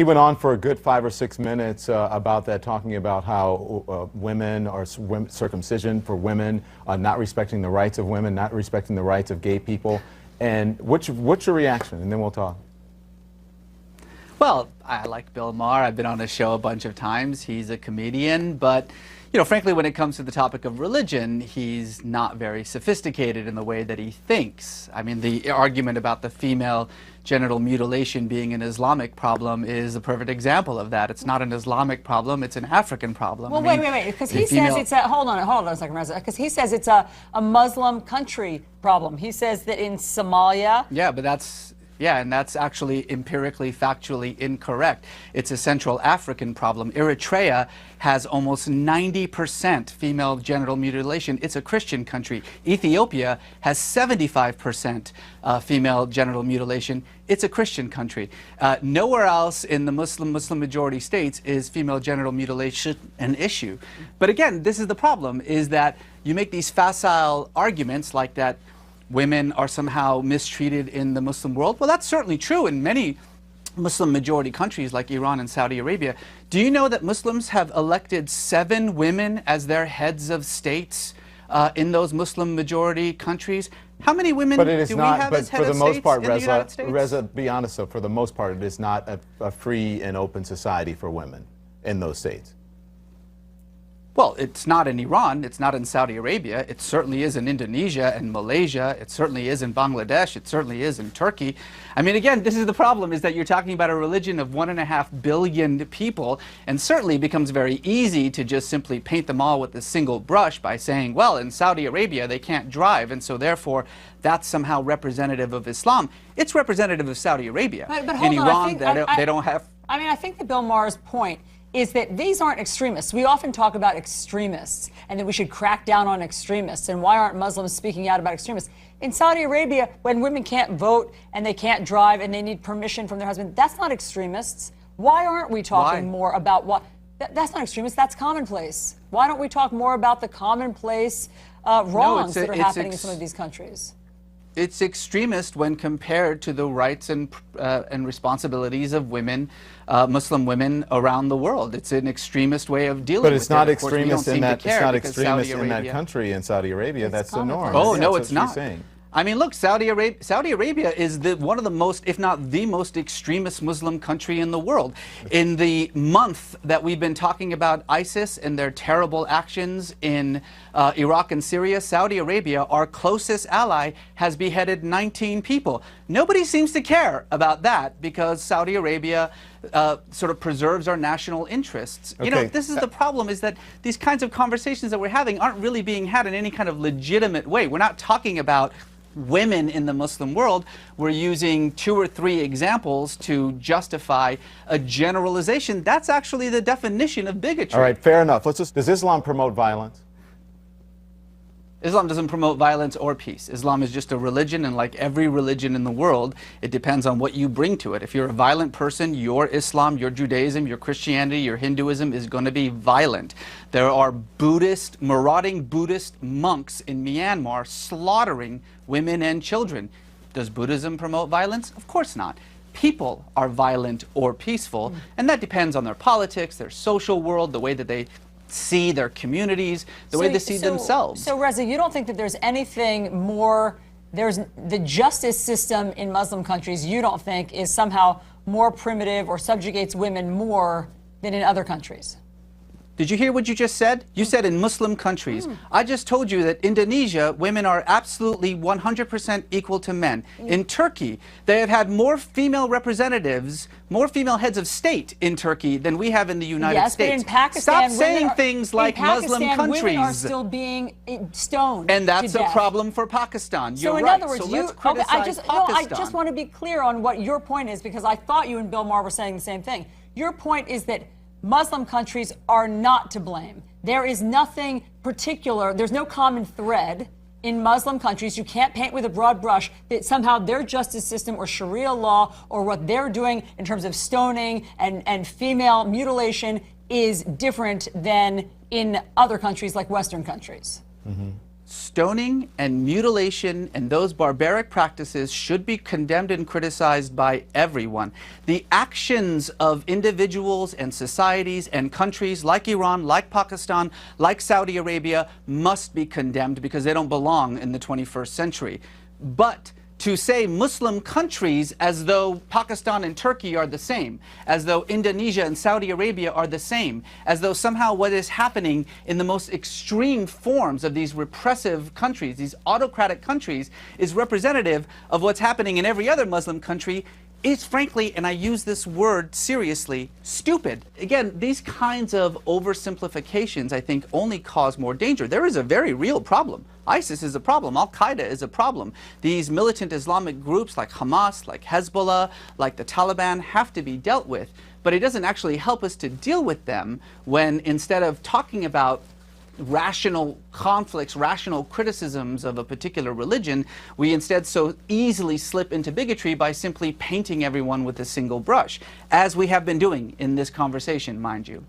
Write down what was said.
He went on for a good 5 or 6 minutes about that, talking about how women are circumcision for women, not respecting the rights of women, not respecting the rights of gay people. And what's your reaction? And then we'll talk. Well, I like Bill Maher. I've been on his show a bunch of times. He's a comedian, but you know, frankly, when it comes to the topic of religion, he's not very sophisticated in the way that he thinks. I mean, the argument about the female genital mutilation being an Islamic problem is a perfect example of that. It's not an Islamic problem, it's an African problem. Well, wait, because he says it's a, hold on a second, Reza, because he says it's a Muslim country problem. He says that in Somalia... Yeah, but that's... Yeah, and that's actually empirically, factually incorrect. It's a Central African problem. Eritrea has almost 90% female genital mutilation. It's a Christian country. Ethiopia has 75% female genital mutilation. It's a Christian country. Nowhere else in the Muslim majority states is female genital mutilation an issue. But again, this is the problem, is that you make these facile arguments like that women are somehow mistreated in the Muslim world. Well, that's certainly true in many Muslim majority countries like Iran and Saudi Arabia. Do you know that Muslims have elected 7 women as their heads of states in those Muslim majority countries? How many women do we have as head of states in the United States? Reza, be honest, though, for the most part, it is not a free and open society for women in those states. Well, it's not in Iran, it's not in Saudi Arabia, it certainly is in Indonesia and Malaysia, it certainly is in Bangladesh, it certainly is in Turkey. I mean, again, this is the problem, is that you're talking about a religion of 1.5 billion people, and certainly it becomes very easy to just simply paint them all with a single brush by saying, well, in Saudi Arabia they can't drive, and so therefore that's somehow representative of Islam. It's representative of Saudi Arabia. But in Iran, they don't have... I mean, I think that Bill Maher's point is that these aren't extremists. We often talk about extremists and that we should crack down on extremists. And why aren't Muslims speaking out about extremists? In Saudi Arabia, when women can't vote and they can't drive and they need permission from their husband, that's not extremists. Why aren't we talking more about what? That's not extremists, that's commonplace. Why don't we talk more about the commonplace wrongs that are happening in some of these countries? It's extremist when compared to the rights and responsibilities of women, Muslim women around the world. It's an extremist way of dealing with it. But it's not extremist in that. It's not extremist in that country. In Saudi Arabia, that's the norm. Oh no, it's not. I mean, look, Saudi Arabia is one of the most, if not the most extremist Muslim country in the world. In the month that we've been talking about ISIS and their terrible actions in Iraq and Syria, Saudi Arabia, our closest ally, has beheaded 19 people. Nobody seems to care about that because Saudi Arabia sort of preserves our national interests. Okay. You know, this is the problem, is that these kinds of conversations that we're having aren't really being had in any kind of legitimate way. We're not talking about women in the Muslim world. We're using 2 or 3 examples to justify a generalization. That's actually the definition of bigotry. All right, fair enough. Does Islam promote violence? Islam doesn't promote violence or peace. Islam is just a religion, and like every religion in the world, it depends on what you bring to it. If you're a violent person, your Islam, your Judaism, your Christianity, your Hinduism is going to be violent. There are marauding Buddhist monks in Myanmar slaughtering women and children. Does Buddhism promote violence? Of course not. People are violent or peaceful, and that depends on their politics, their social world, the way that they see their communities, the way they see themselves. So, Reza, you don't think that there's anything more, there's the justice system in Muslim countries, you don't think is somehow more primitive or subjugates women more than in other countries? Did you hear what you just said? You said in Muslim countries. I just told you that Indonesia, women are absolutely 100% equal to men. In Turkey, they have had more female representatives, more female heads of state in Turkey than we have in the United States. But in Pakistan, stop saying things like Muslim countries. Women are still being stoned. And that's a problem for Pakistan. You're right. In other words, so let's criticize Pakistan. I just want to be clear on what your point is, because I thought you and Bill Maher were saying the same thing. Your point is that Muslim countries are not to blame. There is nothing particular, there's no common thread in Muslim countries. You can't paint with a broad brush that somehow their justice system or Sharia law or what they're doing in terms of stoning and female mutilation is different than in other countries like Western countries. stoning and mutilation and those barbaric practices should be condemned and criticized by everyone. The actions of individuals and societies and countries like Iran, like Pakistan, like Saudi Arabia must be condemned because they don't belong in the 21st century. But to say Muslim countries as though Pakistan and Turkey are the same, as though Indonesia and Saudi Arabia are the same, as though somehow what is happening in the most extreme forms of these repressive countries, these autocratic countries, is representative of what's happening in every other Muslim country, is frankly, and I use this word seriously, stupid. Again, these kinds of oversimplifications, I think, only cause more danger. There is a very real problem. ISIS is a problem. Al-Qaeda is a problem. These militant Islamic groups like Hamas, like Hezbollah, like the Taliban have to be dealt with. But it doesn't actually help us to deal with them when instead of talking about rational conflicts, rational criticisms of a particular religion, we instead so easily slip into bigotry by simply painting everyone with a single brush, as we have been doing in this conversation, mind you.